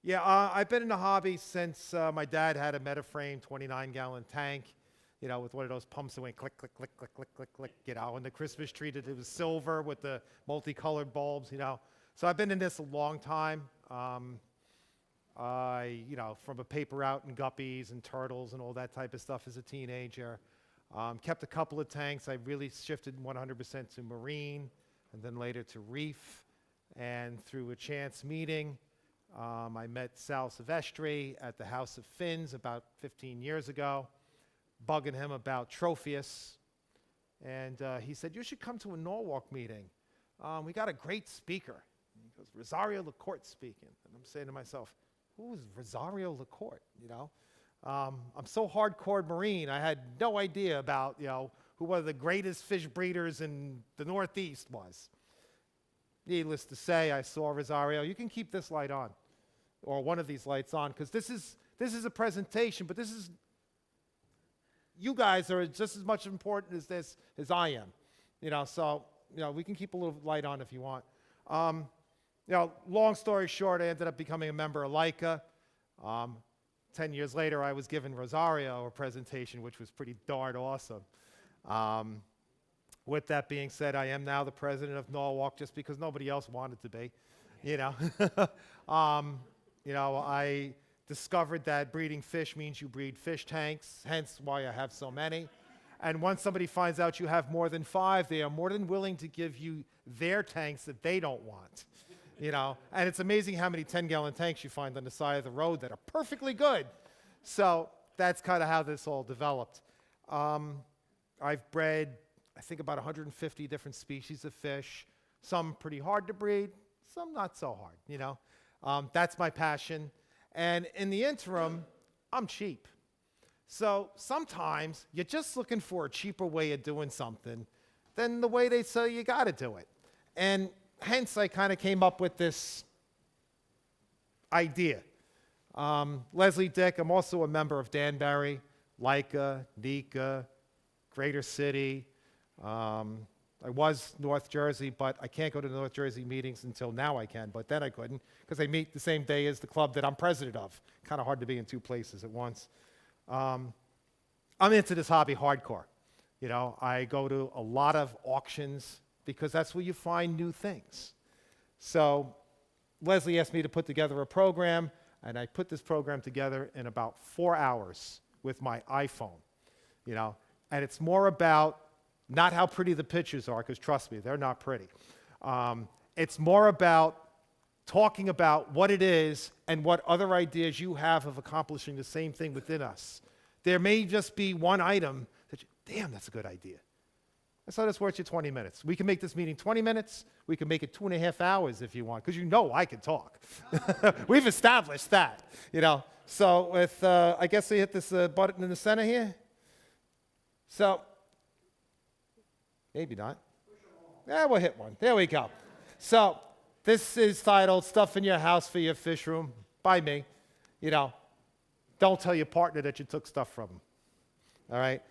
Yeah, I've been in the hobby since my dad had a Metaframe 29-gallon tank, with one of those pumps that went click, click, click, click, click, click, click, and the Christmas tree that it was silver with the multicolored bulbs. So I've been in this a long time. From a paper route and guppies and turtles and all that type of stuff as a teenager. Kept a couple of tanks. I really shifted 100% to marine and then later to reef. And through a chance meeting, I met Sal Silvestri at the House of Fins about 15 years ago, bugging him about Tropheus. And he said, you should come to a Norwalk meeting. We got a great speaker. He goes, Rosario LaCourte speaking. And I'm saying to myself, who is Rosario LaCourte, I'm so hardcore marine, I had no idea about, who one of the greatest fish breeders in the Northeast was. Needless to say, I saw Rosario. You can keep this light on, or one of these lights on, because this is a presentation, but you guys are just as much important as this as I am. So we can keep a little light on if you want. Long story short, I ended up becoming a member of Leica. 10 years later, I was given Rosario a presentation, which was pretty darn awesome. With that being said, I am now the president of Norwalk just because nobody else wanted to be. I discovered that breeding fish means you breed fish tanks, hence why I have so many. And once somebody finds out you have more than 5, they are more than willing to give you their tanks that they don't want. And it's amazing how many 10-gallon tanks you find on the side of the road that are perfectly good. So that's kind of how this all developed. I've bred, I think, about 150 different species of fish, some pretty hard to breed, some not so hard, That's my passion. And in the interim, I'm cheap. So sometimes you're just looking for a cheaper way of doing something than the way they say you got to do it. And hence, I kind of came up with this idea. Leslie Dick, I'm also a member of Danbury, Leica, Nika, Greater City. I was North Jersey, but I can't go to the North Jersey meetings until now I can, but then I couldn't because they meet the same day as the club that I'm president of. Kind of hard to be in 2 places at once. I'm into this hobby hardcore. I go to a lot of auctions because that's where you find new things. So Leslie asked me to put together a program, and I put this program together in about 4 hours with my iPhone. And it's more about not how pretty the pictures are, because trust me, they're not pretty. It's more about talking about what it is and what other ideas you have of accomplishing the same thing within us. There may just be one item that damn, that's a good idea. So that's worth you 20 minutes. We can make this meeting 20 minutes. We can make it 2.5 hours if you want, because I can talk. We've established that, So with, I guess we hit this button in the center here. So, maybe not. Yeah, we'll hit one. There we go. So this is titled Stuff in Your House for Your Fish Room by me. Don't tell your partner that you took stuff from them. All right?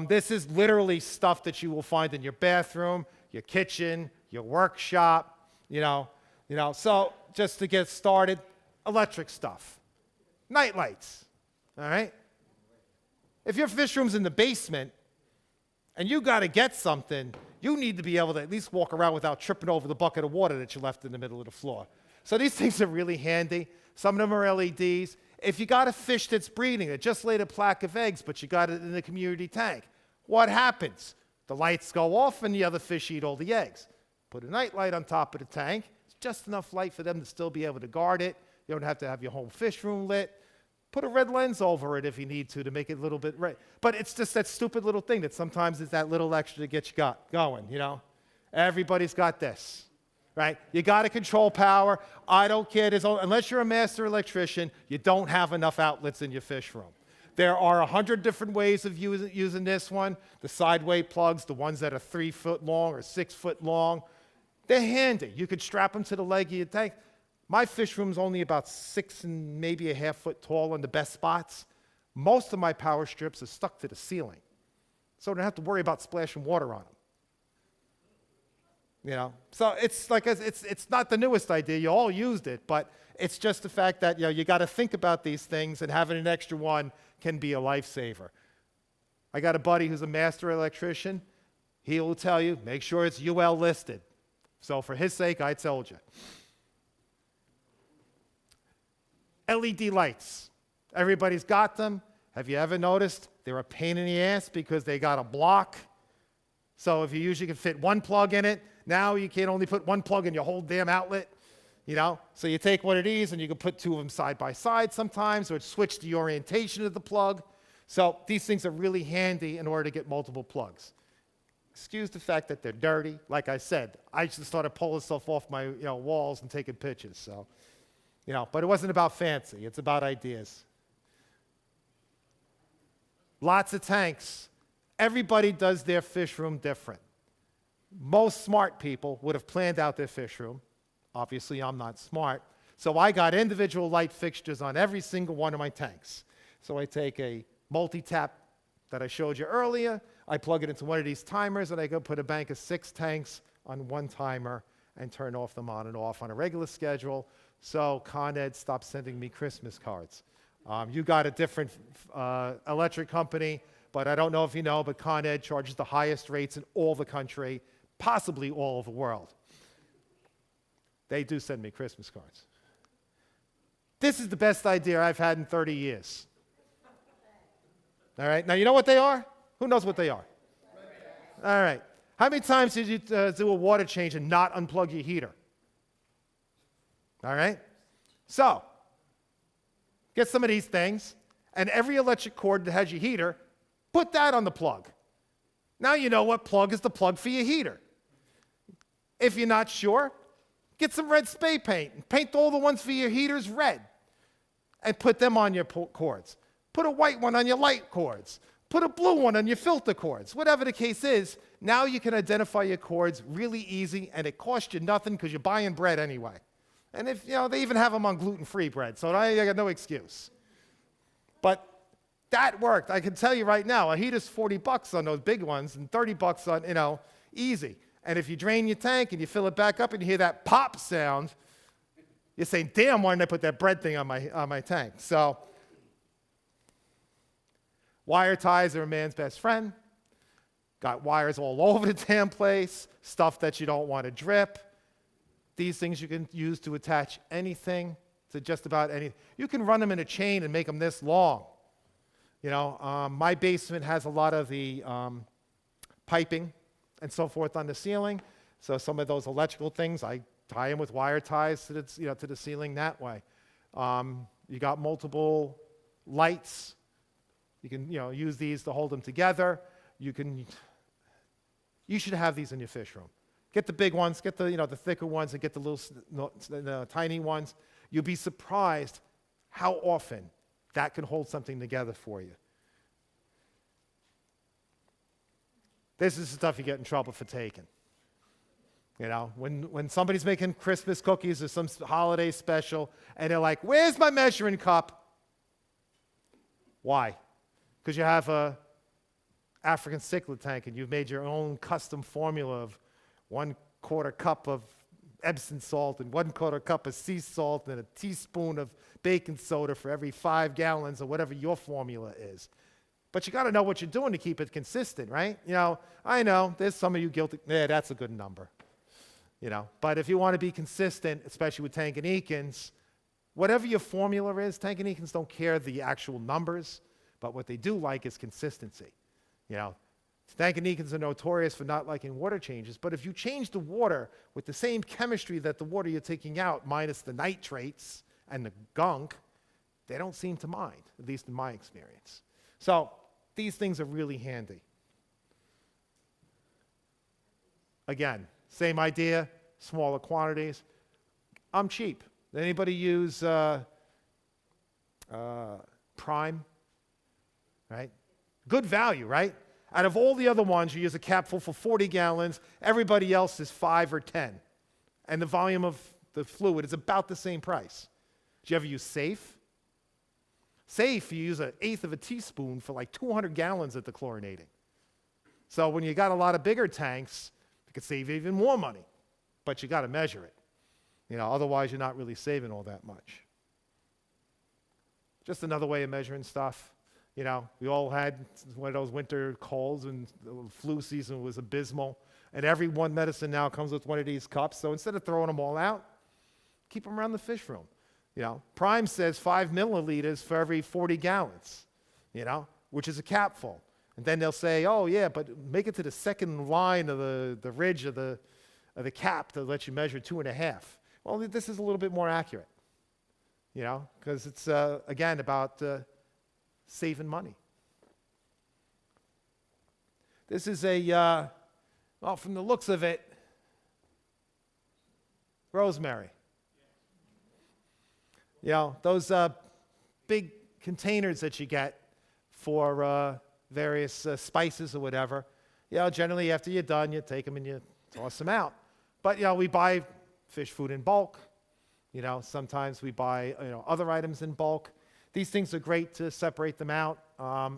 This is literally stuff that you will find in your bathroom, your kitchen, your workshop, So just to get started, electric stuff. Night lights, all right? If your fish room's in the basement and you got to get something, you need to be able to at least walk around without tripping over the bucket of water that you left in the middle of the floor. So these things are really handy. Some of them are LEDs. If you got a fish that's breeding, it just laid a plaque of eggs, but you got it in the community tank, what happens? The lights go off and the other fish eat all the eggs. Put a night light on top of the tank. It's just enough light for them to still be able to guard it. You don't have to have your whole fish room lit. Put a red lens over it if you need to make it a little bit red. But it's just that stupid little thing that sometimes is that little extra to get you going, Everybody's got this, right? You got to control power. I don't care. Unless you're a master electrician, you don't have enough outlets in your fish room. There are 100 different ways of using this one. The sideway plugs, the ones that are 3 foot long or 6 foot long, they're handy. You could strap them to the leg of your tank. My fish room's only about 6 and maybe a half foot tall in the best spots. Most of my power strips are stuck to the ceiling, so I don't have to worry about splashing water on them. So it's like it's not the newest idea. You all used it, but it's just the fact that you got to think about these things, and having an extra one can be a lifesaver. I got a buddy who's a master electrician. He will tell you, make sure it's UL listed. So for his sake, I told you. LED lights. Everybody's got them. Have you ever noticed they're a pain in the ass because they got a block? So if you usually can fit one plug in it, now you can only put one plug in your whole damn outlet. So you take one of these and you can put two of them side by side sometimes, or switch the orientation of the plug. So these things are really handy in order to get multiple plugs. Excuse the fact that they're dirty. Like I said, I just started pulling stuff off my walls and taking pictures. So, but it wasn't about fancy. It's about ideas. Lots of tanks. Everybody does their fish room different. Most smart people would have planned out their fish room. Obviously, I'm not smart. So I got individual light fixtures on every single one of my tanks. So I take a multi-tap that I showed you earlier. I plug it into one of these timers, and I go put a bank of 6 tanks on one timer and turn off them on and off on a regular schedule. So Con Ed stopped sending me Christmas cards. You got a different electric company, but I don't know if you know, but Con Ed charges the highest rates in all the country, possibly all of the world. They do send me Christmas cards. This is the best idea I've had in 30 years. All right, now you know what they are? Who knows what they are? All right. How many times did you do a water change and not unplug your heater? All right? So, get some of these things, and every electric cord that has your heater, put that on the plug. Now you know what plug is the plug for your heater. If you're not sure, get some red spray paint and paint all the ones for your heaters red and put them on your cords. Put a white one on your light cords. Put a blue one on your filter cords. Whatever the case is, now you can identify your cords really easy, and it costs you nothing because you're buying bread anyway. And if they even have them on gluten-free bread, so I got no excuse. But that worked. I can tell you right now, a heater's $40 on those big ones and $30 on, easy. And if you drain your tank and you fill it back up and you hear that pop sound, you're saying, damn, why didn't I put that bread thing on my tank? So wire ties are a man's best friend. Got wires all over the damn place, stuff that you don't want to drip. These things you can use to attach anything to just about anything. You can run them in a chain and make them this long. My basement has a lot of the piping and so forth on the ceiling. So some of those electrical things, I tie them with wire ties to the ceiling that way. You got multiple lights. You can use these to hold them together. You should have these in your fish room. Get the big ones, get the thicker ones, and get the little tiny ones. You'll be surprised how often that can hold something together for you. This is the stuff you get in trouble for taking. When somebody's making Christmas cookies or some holiday special, and they're like, "Where's my measuring cup?" Why? Because you have a African cichlid tank, and you've made your own custom formula of 1/4 cup of Epsom salt and 1/4 cup of sea salt and a teaspoon of baking soda for every 5 gallons or whatever your formula is. But you got to know what you're doing to keep it consistent, right? I know there's some of you guilty. Yeah, that's a good number. But if you want to be consistent, especially with Tanganekins, whatever your formula is, Tanganekins don't care the actual numbers, but what they do like is consistency. Tanganekins are notorious for not liking water changes, but if you change the water with the same chemistry that the water you're taking out, minus the nitrates and the gunk, they don't seem to mind, at least in my experience. So these things are really handy. Again, same idea, smaller quantities. I'm cheap. Anybody use Prime? Right? Good value, right? Out of all the other ones, you use a capful for 40 gallons. Everybody else is 5 or 10. And the volume of the fluid is about the same price. Did you ever use Safe? Safe, you use 1/8 of a teaspoon for like 200 gallons at the chlorinating. So when you got a lot of bigger tanks, you could save even more money. but you got to measure it. Otherwise you're not really saving all that much. Just another way of measuring stuff. We all had one of those winter colds, and the flu season was abysmal. And every one medicine now comes with one of these cups. So instead of throwing them all out, keep them around the fish room. Prime says 5 milliliters for every 40 gallons, which is a capful. And then they'll say, oh yeah, but make it to the second line of the ridge of the cap to let you measure 2.5. Well, this is a little bit more accurate, because it's, again, about saving money. This is well, from the looks of it, rosemary. Those big containers that you get for various spices or whatever, generally after you're done, you take them and you toss them out. But, we buy fish food in bulk. Sometimes we buy, other items in bulk. These things are great to separate them out,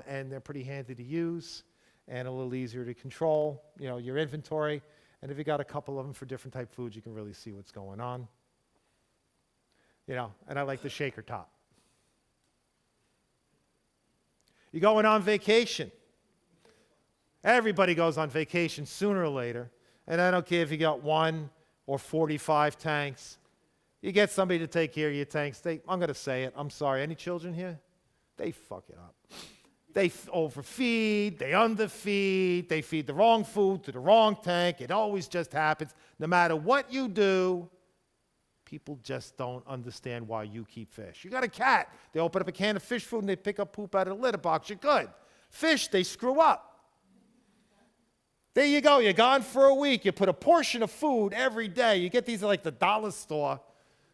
and they're pretty handy to use and a little easier to control, your inventory. And if you got a couple of them for different type foods, you can really see what's going on. And I like the shaker top. You're going on vacation. Everybody goes on vacation sooner or later. And I don't care if you got 1 or 45 tanks. You get somebody to take care of your tanks. I'm going to say it. I'm sorry. Any children here? They fuck it up. They overfeed. They underfeed. They feed the wrong food to the wrong tank. It always just happens. No matter what you do, people just don't understand why you keep fish. You got a cat. They open up a can of fish food and they pick up poop out of the litter box. You're good. Fish, they screw up. There you go. You're gone for a week. You put a portion of food every day. You get these at like the dollar store.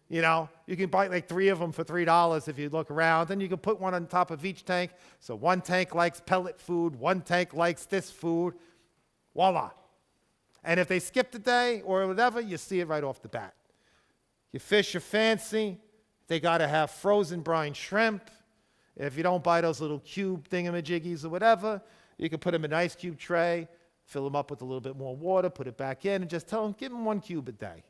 You can buy like 3 of them for $3 if you look around. Then you can put one on top of each tank. So one tank likes pellet food. One tank likes this food. Voila. And if they skip the day or whatever, you see it right off the bat. Your fish are fancy. They got to have frozen brine shrimp. If you don't buy those little cube thingamajiggies or whatever, you can put them in an ice cube tray, fill them up with a little bit more water, put it back in, and just tell them, give them 1 cube a day.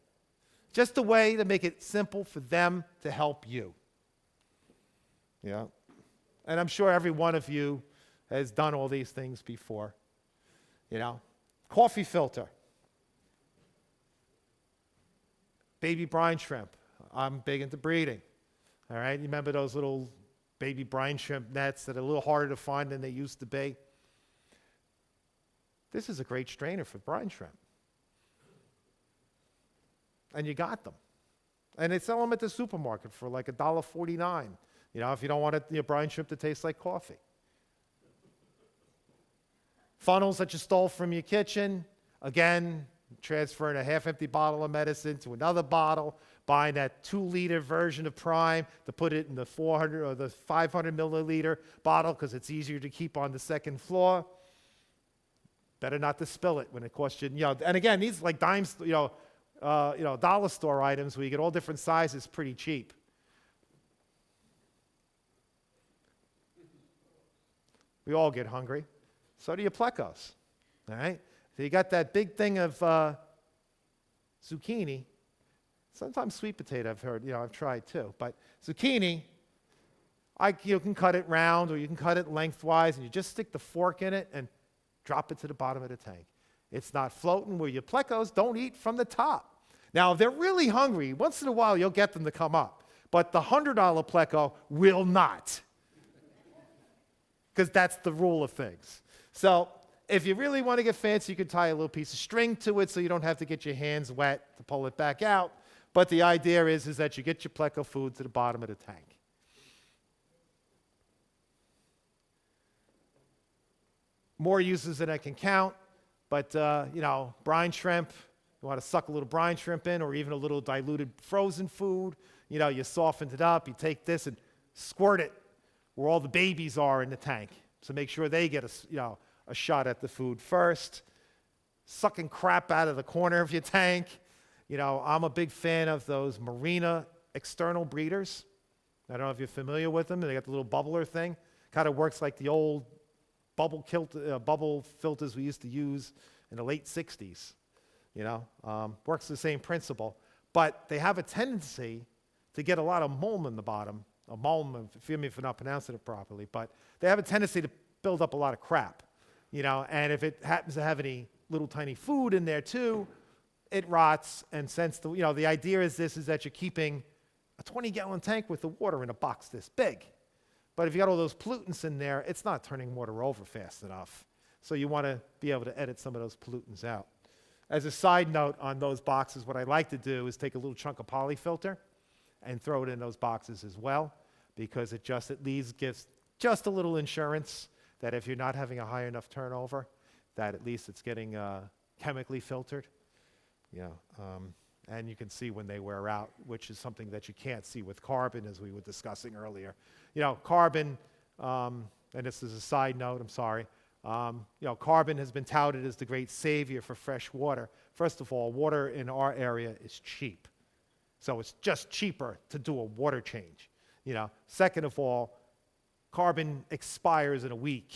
Just a way to make it simple for them to help you. And I'm sure every one of you has done all these things before. Coffee filter. Baby brine shrimp. I'm big into breeding. All right, you remember those little baby brine shrimp nets that are a little harder to find than they used to be? This is a great strainer for brine shrimp. And you got them. And they sell them at the supermarket for like $1.49, if you don't want your brine shrimp to taste like coffee. Funnels that you stole from your kitchen, again, transferring a half-empty bottle of medicine to another bottle, buying that 2-liter version of Prime to put it in the 400 or the 500 milliliter bottle because it's easier to keep on the second floor. Better not to spill it when it costs you, And again, these like dimes, dollar store items where you get all different sizes pretty cheap. We all get hungry. So do your plecos. All right? So you got that big thing of zucchini. Sometimes sweet potato, I've heard, I've tried too. But zucchini, you can cut it round or you can cut it lengthwise and you just stick the fork in it and drop it to the bottom of the tank. It's not floating where your plecos don't eat from the top. Now, if they're really hungry, once in a while you'll get them to come up. But the $100 pleco will not. Because that's the rule of things. So if you really want to get fancy, you could tie a little piece of string to it so you don't have to get your hands wet to pull it back out. But the idea is that you get your pleco food to the bottom of the tank. More uses than I can count. But, brine shrimp, you want to suck a little brine shrimp in or even a little diluted frozen food. You soften it up. You take this and squirt it where all the babies are in the tank. So make sure they get a shot at the food first. Sucking crap out of the corner of your tank. I'm a big fan of those Marina external breeders. I don't know if you're familiar with them. They got the little bubbler thing. Kind of works like the old bubble filters we used to use in the late 60s. Works the same principle. But they have a tendency to get a lot of mulm in the bottom. Mulm, forgive me for not pronouncing it properly, but they have a tendency to build up a lot of crap. And if it happens to have any little tiny food in there too, it rots. And since the idea is that you're keeping a 20-gallon tank with the water in a box this big. But if you got all those pollutants in there, it's not turning water over fast enough. So you want to be able to edit some of those pollutants out. As a side note on those boxes, what I like to do is take a little chunk of polyfilter and throw it in those boxes as well, because it at least gives just a little insurance that if you're not having a high enough turnover, that at least it's getting chemically filtered. And you can see when they wear out, which is something that you can't see with carbon, as we were discussing earlier. Carbon, and this is a side note, I'm sorry. Carbon has been touted as the great savior for fresh water. First of all, water in our area is cheap. So it's just cheaper to do a water change. Second of all, carbon expires in a week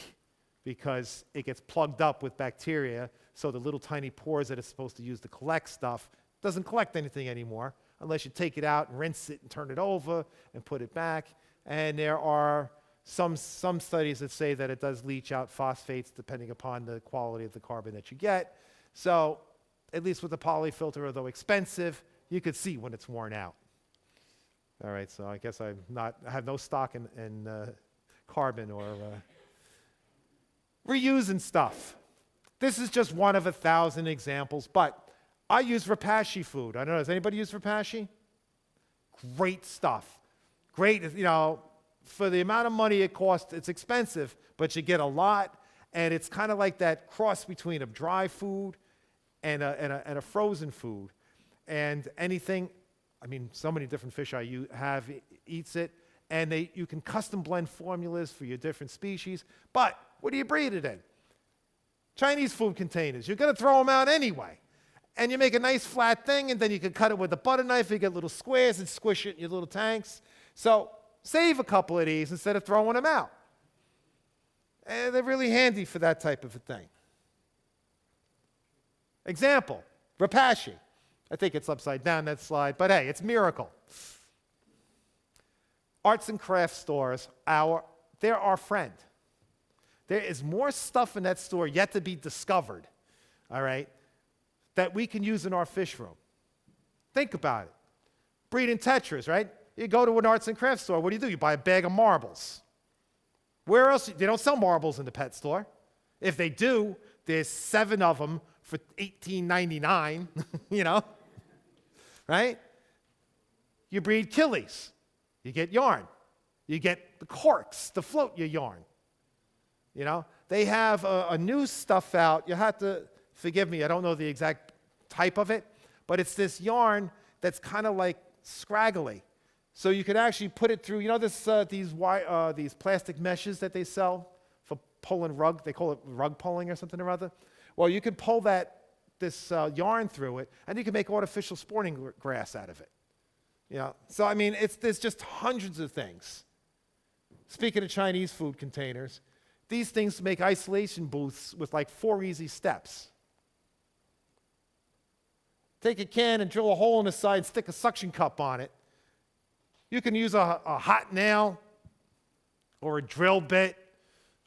because it gets plugged up with bacteria, so the little tiny pores that it's supposed to use to collect stuff doesn't collect anything anymore unless you take it out and rinse it and turn it over and put it back. And there are some studies that say that it does leach out phosphates depending upon the quality of the carbon that you get. So at least with the polyfilter, although expensive, you could see when it's worn out. All right, so I guess I have no stock in carbon or reusing stuff. This is just one of 1,000 examples, but I use Repashy food. I don't know, does anybody use Repashy? Great stuff. Great, for the amount of money it costs, it's expensive, but you get a lot, and it's kind of like that cross between a dry food and a frozen food. And anything, so many different fish I have eats it, and you can custom blend formulas for your different species, but what do you breed it in? Chinese food containers. You're going to throw them out anyway. And you make a nice flat thing, and then you can cut it with a butter knife. You get little squares and squish it in your little tanks. So save a couple of these instead of throwing them out. And they're really handy for that type of a thing. Example, Repashy. I think it's upside down, that slide, but hey, it's miracle. Arts and craft stores, they're our friend. There is more stuff in that store yet to be discovered, all right, that we can use in our fish room. Think about it. Breeding tetras, right? You go to an arts and crafts store, what do? You buy a bag of marbles. Where else? They don't sell marbles in the pet store. If they do, there's 7 of them for $18.99, right? You breed killies. You get yarn. You get the corks to float your yarn. They have a new stuff out. You have to forgive me, I don't know the exact type of it, but it's this yarn that's kind of like scraggly. So you could actually put it through, these plastic meshes that they sell for pulling rug. They call it rug pulling or something or other. Well, you could pull this yarn through it, and you can make artificial sporting grass out of it. So there's just hundreds of things. Speaking of Chinese food containers, these things make isolation booths with like 4 easy steps. Take a can and drill a hole in the side and stick a suction cup on it. You can use a hot nail or a drill bit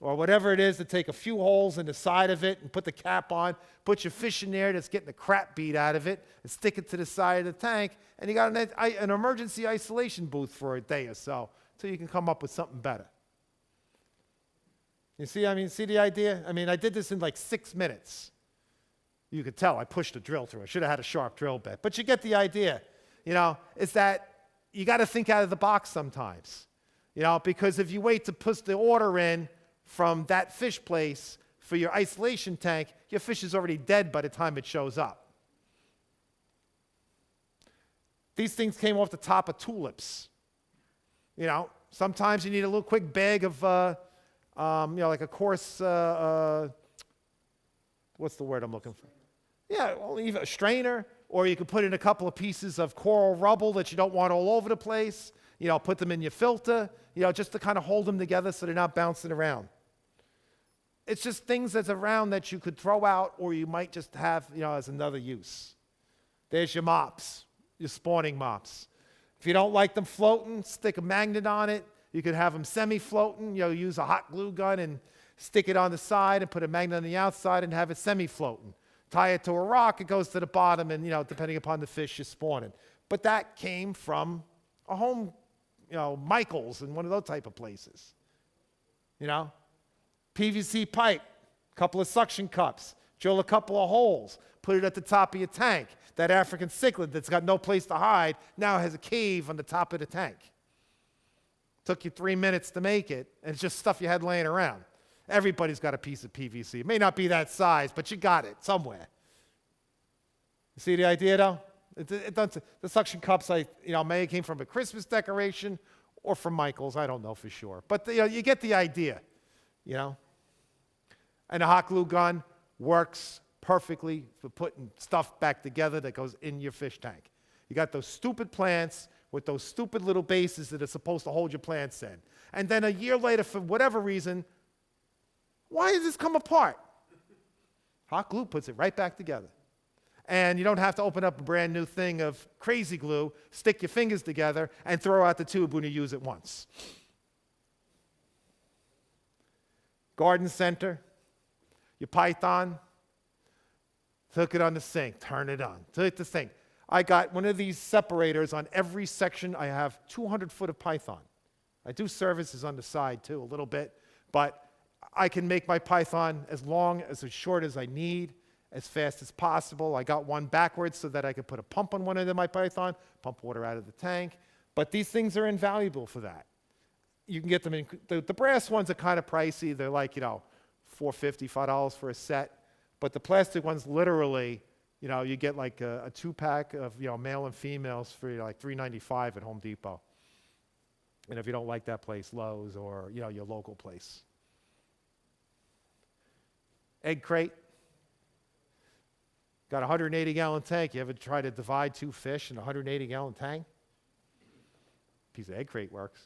or whatever it is to take a few holes in the side of it and put the cap on, put your fish in there that's getting the crap beat out of it, and stick it to the side of the tank, and you got an emergency isolation booth for a day or so until you can come up with something better. You see, see the idea? I did this in like 6 minutes. You could tell I pushed a drill through. I should have had a sharp drill bit. But you get the idea. Is that you got to think out of the box sometimes. Because if you wait to put the order in from that fish place for your isolation tank, your fish is already dead by the time it shows up. These things came off the top of tulips. Sometimes you need a little quick bag of, like a coarse, what's the word I'm looking for? Yeah, well, even a strainer, or you could put in a couple of pieces of coral rubble that you don't want all over the place. Put them in your filter, just to kind of hold them together so they're not bouncing around. It's just things that's around that you could throw out or you might just have, as another use. There's your mops, your spawning mops. If you don't like them floating, stick a magnet on it. You could have them semi-floating, use a hot glue gun and stick it on the side and put a magnet on the outside and have it semi-floating. Tie it to a rock, it goes to the bottom, and, depending upon the fish you're spawning. But that came from a home, Michael's and one of those type of places. PVC pipe, a couple of suction cups, drill a couple of holes, put it at the top of your tank. That African cichlid that's got no place to hide now has a cave on the top of the tank. Took you 3 minutes to make it, and it's just stuff you had laying around. Everybody's got a piece of PVC. It may not be that size, but you got it somewhere. You see the idea, though? The suction cups, may have came from a Christmas decoration or from Michael's. I don't know for sure. But you get the idea, And a hot glue gun works perfectly for putting stuff back together that goes in your fish tank. You got those stupid plants with those stupid little bases that are supposed to hold your plants in. And then a year later, for whatever reason, why does this come apart? Hot glue puts it right back together. And you don't have to open up a brand new thing of crazy glue, stick your fingers together, and throw out the tube when you use it once. Garden center, your python, hook it on the sink, turn it on, hook the sink. I got one of these separators on every section. I have 200 foot of python. I do services on the side too, a little bit, but I can make my python as long, as short as I need, as fast as possible. I got one backwards so that I could put a pump on one end of my python, pump water out of the tank. But these things are invaluable for that. You can get them in, the brass ones are kind of pricey. They're like, $4.50, $5 for a set. But the plastic ones, literally, you get like a 2-pack of, male and females for like $3.95 at Home Depot. And if you don't like that place, Lowe's or, your local place. Egg crate. Got a 180-gallon tank. You ever try to divide 2 fish in a 180-gallon tank? Piece of egg crate works.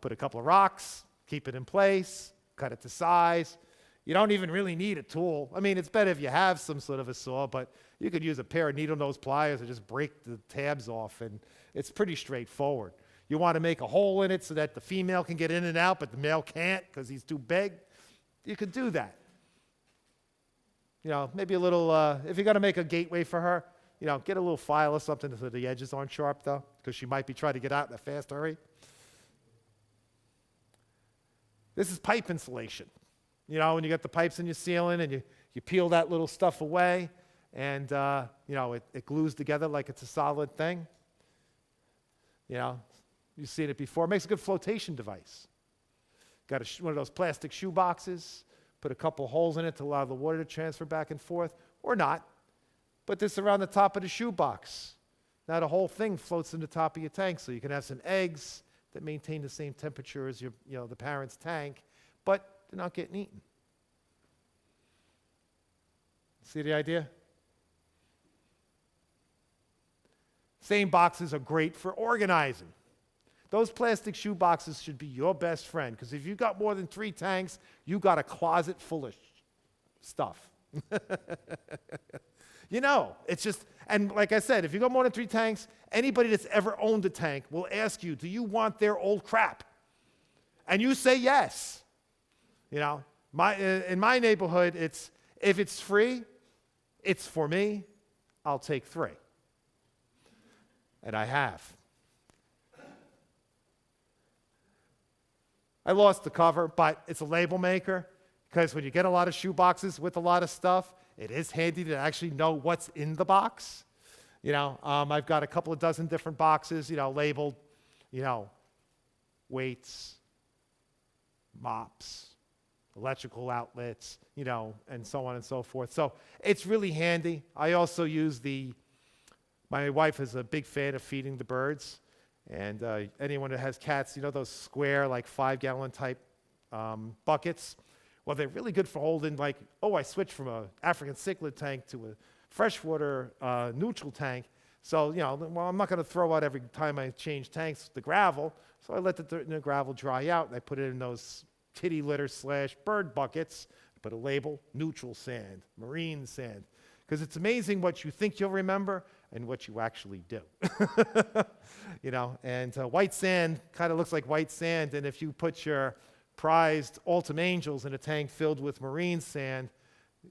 Put a couple of rocks, keep it in place, cut it to size. You don't even really need a tool. I mean, it's better if you have some sort of a saw, but you could use a pair of needle nose pliers and just break the tabs off, and it's pretty straightforward. You want to make a hole in it so that the female can get in and out, but the male can't because he's too big. You could do that. Maybe a little, if you're going to make a gateway for her, get a little file or something so the edges aren't sharp, though, because she might be trying to get out in a fast hurry. This is pipe insulation. When you got the pipes in your ceiling and you peel that little stuff away and, it glues together like it's a solid thing. You've seen it before. It makes a good flotation device. Got one of those plastic shoe boxes, put a couple holes in it to allow the water to transfer back and forth, or not. Put this around the top of the shoe box. Now the whole thing floats in the top of your tank, so you can have some eggs that maintain the same temperature as the parent's tank, but they're not getting eaten. See the idea? Same boxes are great for organizing. Those plastic shoe boxes should be your best friend, because if you've got more than 3 tanks, you got a closet full of stuff. It's just, and like I said, if you got more than 3 tanks, anybody that's ever owned a tank will ask you, do you want their old crap? And you say yes. In my neighborhood, if it's free, it's for me, I'll take 3. And I have. I lost the cover, but it's a label maker, because when you get a lot of shoe boxes with a lot of stuff, it is handy to actually know what's in the box. I've got a couple of dozen different boxes, labeled, weights, mops, electrical outlets, and so on and so forth. So it's really handy. I also use my wife is a big fan of feeding the birds. And anyone that has cats, those square, like 5-gallon type buckets. Well, they're really good for holding, I switched from an African cichlid tank to a freshwater neutral tank. So, I'm not going to throw out every time I change tanks the gravel. So I let the dirt and the gravel dry out, and I put it in those kitty litter / bird buckets. Put a label, neutral sand, marine sand. Because it's amazing what you think you'll remember and what you actually do. And white sand kind of looks like white sand, and if you put your prized Altum Angels in a tank filled with marine sand,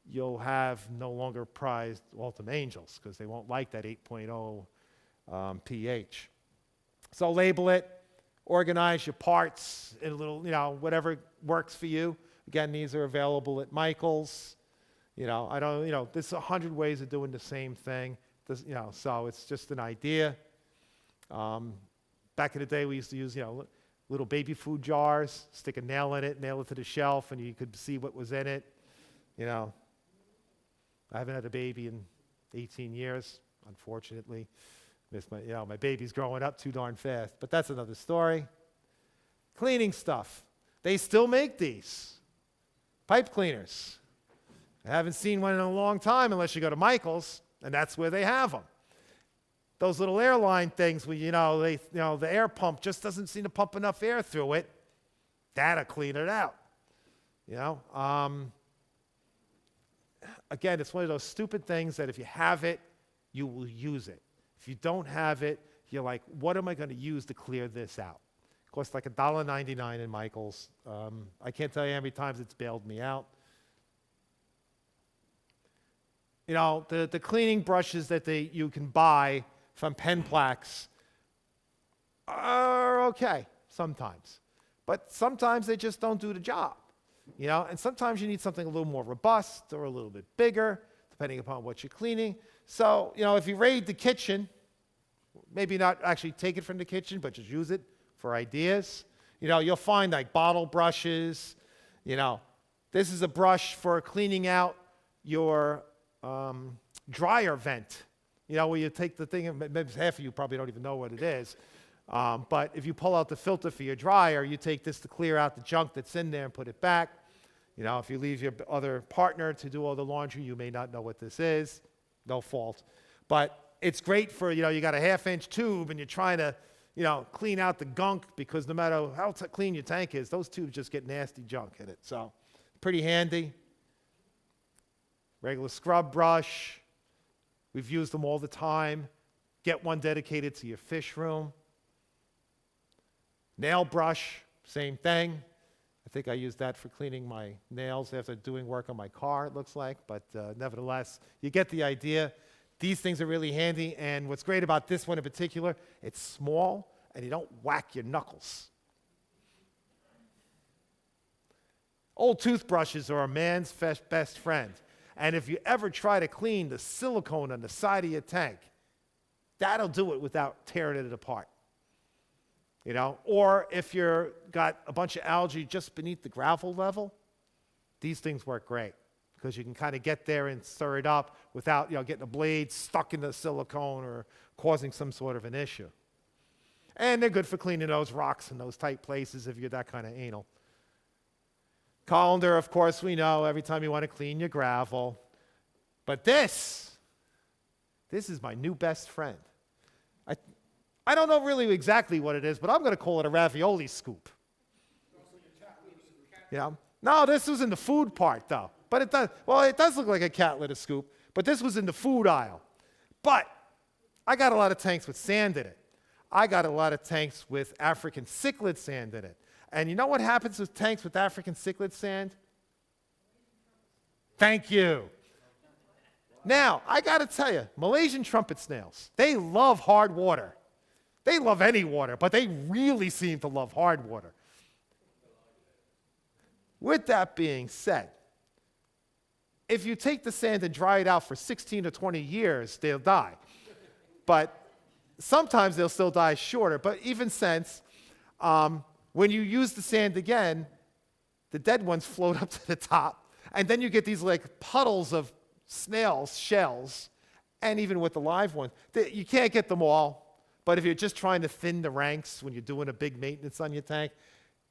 you'll have no longer prized Altum Angels because they won't like that 8.0 pH. So label it, organize your parts in a little, whatever works for you. Again, these are available at Michael's. There's 100 ways of doing the same thing. So it's just an idea. Back in the day, we used to use, little baby food jars, stick a nail in it, nail it to the shelf, and you could see what was in it. I haven't had a baby in 18 years, unfortunately. My baby's growing up too darn fast, but that's another story. Cleaning stuff. They still make these. Pipe cleaners. I haven't seen one in a long time unless you go to Michael's, and that's where they have them. Those little airline things where, the air pump just doesn't seem to pump enough air through it. That'll clean it out. Again, it's one of those stupid things that if you have it, you will use it. If you don't have it, you're like, what am I going to use to clear this out? It costs like $1.99 in Michael's. I can't tell you how many times it's bailed me out. The cleaning brushes that you can buy from Penplax are okay sometimes. But sometimes they just don't do the job. And sometimes you need something a little more robust or a little bit bigger, depending upon what you're cleaning. So, if you raid the kitchen, maybe not actually take it from the kitchen, but just use it for ideas. You'll find like bottle brushes. This is a brush for cleaning out your dryer vent. Where you take the thing, maybe half of you probably don't even know what it is. But if you pull out the filter for your dryer, you take this to clear out the junk that's in there and put it back. If you leave your other partner to do all the laundry, you may not know what this is. No fault. But it's great for, you got a 1/2-inch tube and you're trying to, clean out the gunk because no matter how clean your tank is, those tubes just get nasty junk in it. So pretty handy. Regular scrub brush. We've used them all the time. Get one dedicated to your fish room. Nail brush, same thing. I think I use that for cleaning my nails after doing work on my car, it looks like. But nevertheless, you get the idea. These things are really handy. And what's great about this one in particular, it's small and you don't whack your knuckles. Old toothbrushes are a man's best friend. And if you ever try to clean the silicone on the side of your tank, that'll do it without tearing it apart. Or if you've got a bunch of algae just beneath the gravel level, these things work great because you can kind of get there and stir it up without, getting a blade stuck in the silicone or causing some sort of an issue. And they're good for cleaning those rocks in those tight places if you're that kind of anal. Colander, of course, we know every time you want to clean your gravel. But this is my new best friend. I don't know really exactly what it is, but I'm going to call it a ravioli scoop. No, this was in the food part, though. But it does look like a cat litter scoop, but this was in the food aisle. But I got a lot of tanks with sand in it. I got a lot of tanks with African cichlid sand in it. And you know what happens with tanks with African cichlid sand? Thank you. Now, I got to tell you, Malaysian trumpet snails, they love hard water. They love any water, but they really seem to love hard water. With that being said, if you take the sand and dry it out for 16 to 20 years, they'll die. But sometimes they'll still die shorter. But even since, when you use the sand again, the dead ones float up to the top, and then you get these like puddles of snails, shells, and even with the live ones. You can't get them all. But if you're just trying to thin the ranks when you're doing a big maintenance on your tank,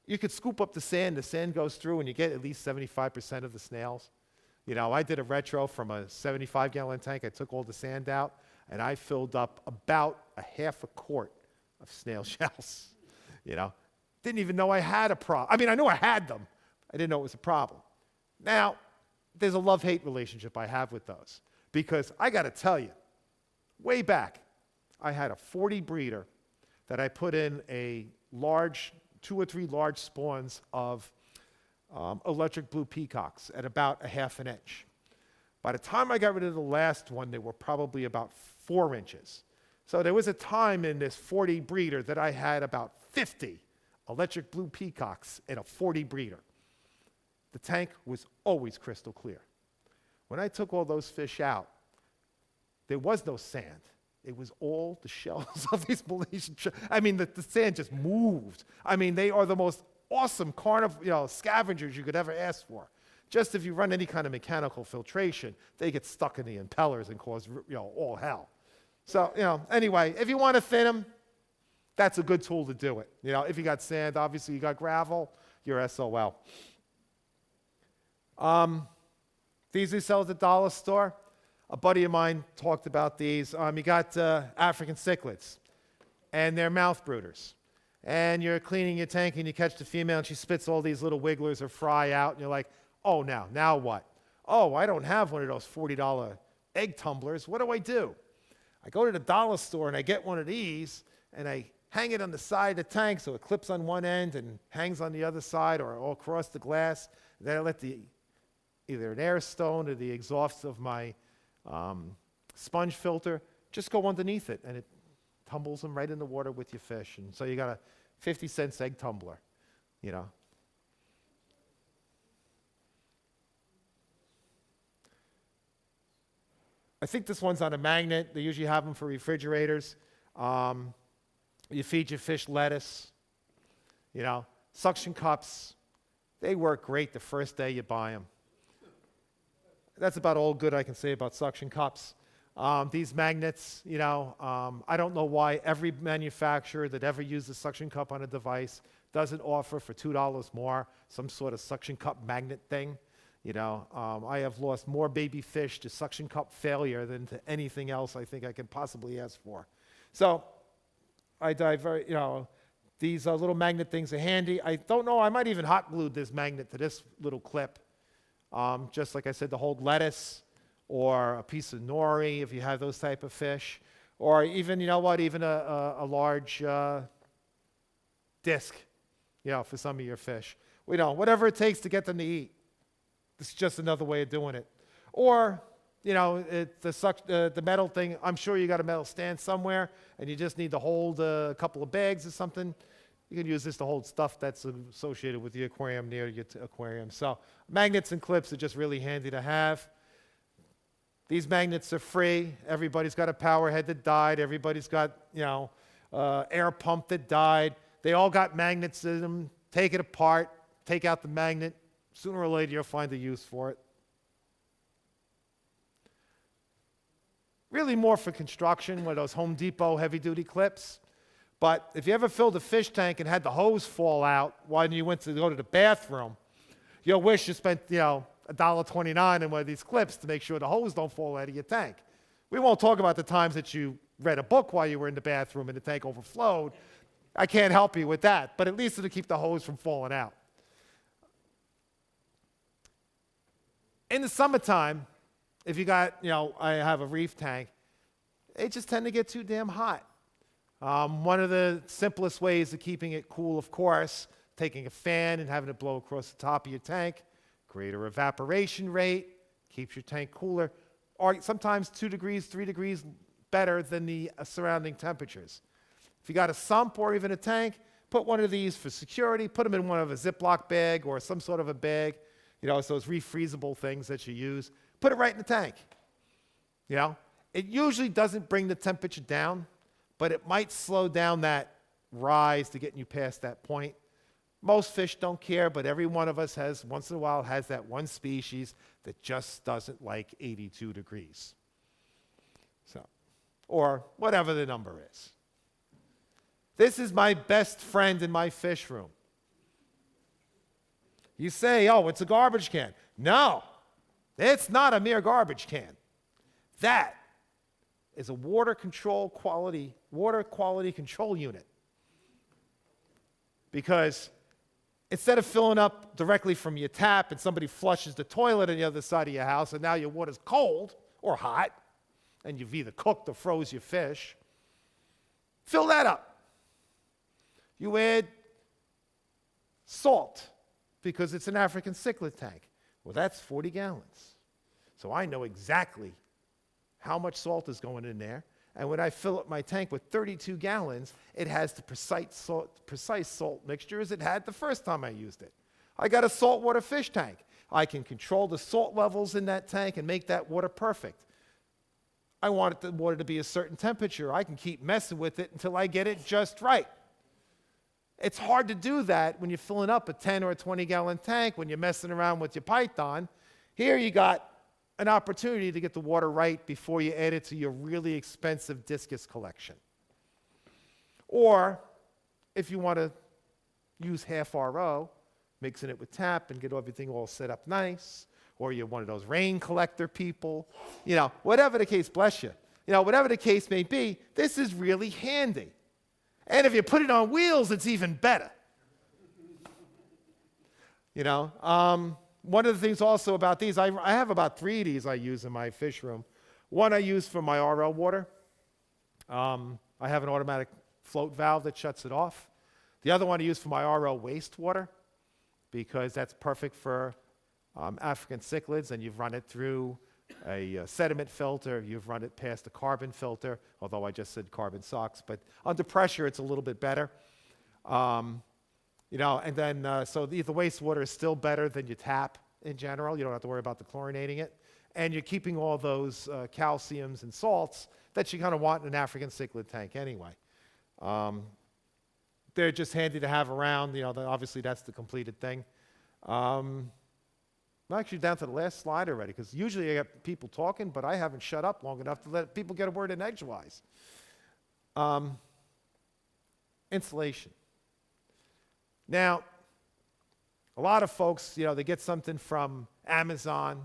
you could scoop up the sand goes through, and you get at least 75% of the snails. I did a retro from a 75-gallon tank. I took all the sand out, and I filled up about a 1/2 quart of snail shells. Didn't even know I had a problem. I mean, I knew I had them, I didn't know it was a problem. Now, there's a love-hate relationship I have with those because I got to tell you, way back, I had a 40 breeder that I put in a large, 2 or 3 large spawns of electric blue peacocks at about 1/2 inch. By the time I got rid of the last one, they were probably about 4 inches. So there was a time in this 40 breeder that I had about 50 electric blue peacocks in a 40 breeder. The tank was always crystal clear. When I took all those fish out, there was no sand. It was all the shells of these Malaysian I mean, the sand just moved. I mean, they are the most awesome scavengers you could ever ask for. Just if you run any kind of mechanical filtration, they get stuck in the impellers and cause all hell. So, anyway, if you want to thin them, that's a good tool to do it. If you got sand, obviously you got gravel, you're SOL. These we sell at the dollar store. A buddy of mine talked about these. You got African cichlids, and they're mouth brooders. And you're cleaning your tank, and you catch the female, and she spits all these little wigglers or fry out, and you're like, oh, now what? Oh, I don't have one of those $40 egg tumblers. What do? I go to the dollar store, and I get one of these, and I hang it on the side of the tank so it clips on one end and hangs on the other side or all across the glass. And then I let either an air stone or the exhaust of my sponge filter just go underneath it, and it tumbles them right in the water with your fish. And so you got a 50-cent egg tumbler, I think this one's on a magnet. They usually have them for refrigerators. You feed your fish lettuce. Suction cups, they work great the first day you buy them. That's about all good I can say about suction cups. These magnets, I don't know why every manufacturer that ever used a suction cup on a device doesn't offer for $2 more some sort of suction cup magnet thing. I have lost more baby fish to suction cup failure than to anything else I think I can possibly ask for. So these little magnet things are handy. I don't know, I might even hot glue this magnet to this little clip. Just like I said, to hold lettuce or a piece of nori if you have those type of fish. Or even, even a large disc, for some of your fish. Whatever it takes to get them to eat. This is just another way of doing it. Or, the metal thing, I'm sure you got a metal stand somewhere and you just need to hold a couple of bags or something. You can use this to hold stuff that's associated with the aquarium near your aquarium. So magnets and clips are just really handy to have. These magnets are free. Everybody's got a power head that died. Everybody's got, air pump that died. They all got magnets in them. Take it apart, take out the magnet. Sooner or later, you'll find a use for it. Really more for construction, one of those Home Depot heavy-duty clips. But if you ever filled a fish tank and had the hose fall out while you went to go to the bathroom, you'll wish you spent, $1.29 on one of these clips to make sure the hose don't fall out of your tank. We won't talk about the times that you read a book while you were in the bathroom and the tank overflowed. I can't help you with that, but at least it'll keep the hose from falling out. In the summertime, if you got, I have a reef tank, they just tend to get too damn hot. One of the simplest ways of keeping it cool, of course, taking a fan and having it blow across the top of your tank, greater evaporation rate, keeps your tank cooler, or sometimes 2 degrees, 3 degrees better than the surrounding temperatures. If you got a sump or even a tank, put one of these for security, put them in one of a Ziploc bag or some sort of a bag, it's those refreezable things that you use. Put it right in the tank. It usually doesn't bring the temperature down, but it might slow down that rise to getting you past that point. Most fish don't care, but every one of us once in a while, has that one species that just doesn't like 82 degrees. Or whatever the number is. This is my best friend in my fish room. You say, oh, it's a garbage can. No, it's not a mere garbage can. That is a water quality control unit. Because instead of filling up directly from your tap and somebody flushes the toilet on the other side of your house and now your water's cold or hot and you've either cooked or froze your fish, fill that up. You add salt because it's an African cichlid tank. Well, that's 40 gallons. So I know exactly how much salt is going in there. And when I fill up my tank with 32 gallons, it has the precise salt mixture as it had the first time I used it. I got a saltwater fish tank. I can control the salt levels in that tank and make that water perfect. I want the water to be a certain temperature. I can keep messing with it until I get it just right. It's hard to do that when you're filling up a 10 or a 20-gallon tank, when you're messing around with your Python. Here you got an opportunity to get the water right before you add it to your really expensive discus collection. Or if you want to use half RO, mixing it with tap and get everything all set up nice, or you're one of those rain collector people, whatever the case, bless you. Whatever the case may be, this is really handy. And if you put it on wheels, it's even better. One of the things also about these, I have about 3 of these I use in my fish room. One I use for my RO water. I have an automatic float valve that shuts it off. The other one I use for my RO wastewater because that's perfect for African cichlids, and you've run it through a sediment filter, you've run it past a carbon filter, although I just said carbon sucks, but under pressure it's a little bit better. And then, so the wastewater is still better than your tap in general. You don't have to worry about the chlorinating it. And you're keeping all those calciums and salts that you kind of want in an African cichlid tank anyway. They're just handy to have around. Obviously that's the completed thing. I'm actually down to the last slide already, because usually I get people talking, but I haven't shut up long enough to let people get a word in edgewise. Insulation. Now, a lot of folks, they get something from Amazon,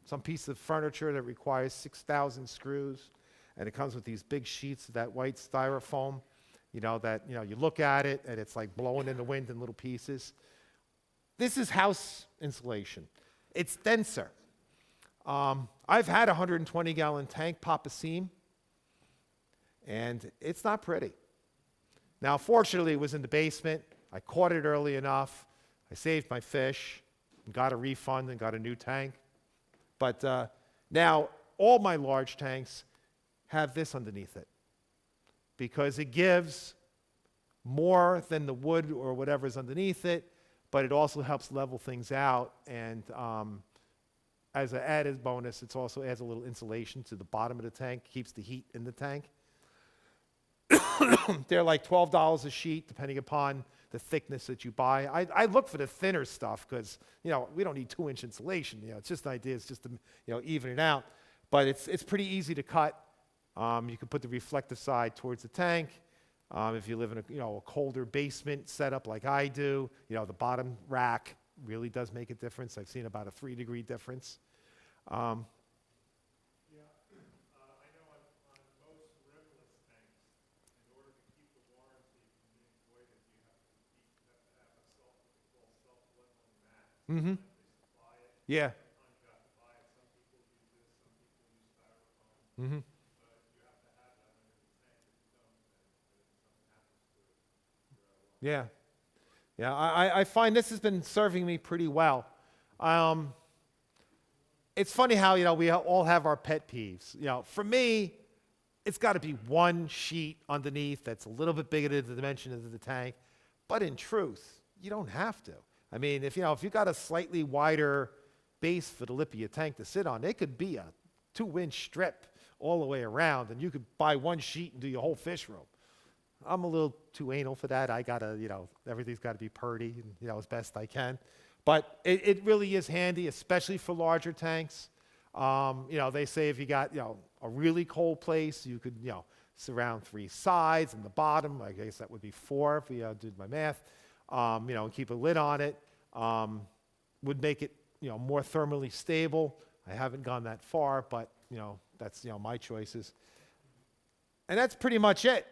some piece of furniture that requires 6,000 screws, and it comes with these big sheets of that white styrofoam, you look at it, and it's like blowing in the wind in little pieces. This is house insulation. It's denser. I've had a 120-gallon tank pop a seam, and it's not pretty. Now, fortunately, it was in the basement. I caught it early enough. I saved my fish, and got a refund, and got a new tank. But now all my large tanks have this underneath it because it gives more than the wood or whatever's underneath it, but it also helps level things out. And as an added bonus, it also adds a little insulation to the bottom of the tank, keeps the heat in the tank. They're like $12 a sheet, depending upon the thickness that you buy. I look for the thinner stuff because, we don't need 2-inch insulation. It's just an idea. It's just to, even it out. But it's pretty easy to cut. You can put the reflective side towards the tank. If you live in a colder basement setup like I do, the bottom rack really does make a difference. I've seen about a 3-degree difference. Mm-hmm. Yeah. Mm-hmm. Yeah. Yeah, I find this has been serving me pretty well. It's funny how, we all have our pet peeves. For me, it's got to be one sheet underneath that's a little bit bigger than the dimension of the tank. But in truth, you don't have to. I mean, if you've got a slightly wider base for the lip of your tank to sit on, it could be a 2-inch strip all the way around, and you could buy one sheet and do your whole fish room. I'm a little too anal for that. I gotta, everything's got to be purdy, and, as best I can. But it really is handy, especially for larger tanks. They say if you got, a really cold place, you could, surround 3 sides and the bottom. I guess that would be 4 if we did my math. And keep a lid on it. Would make it, more thermally stable. I haven't gone that far, but, that's, my choices. And that's pretty much it.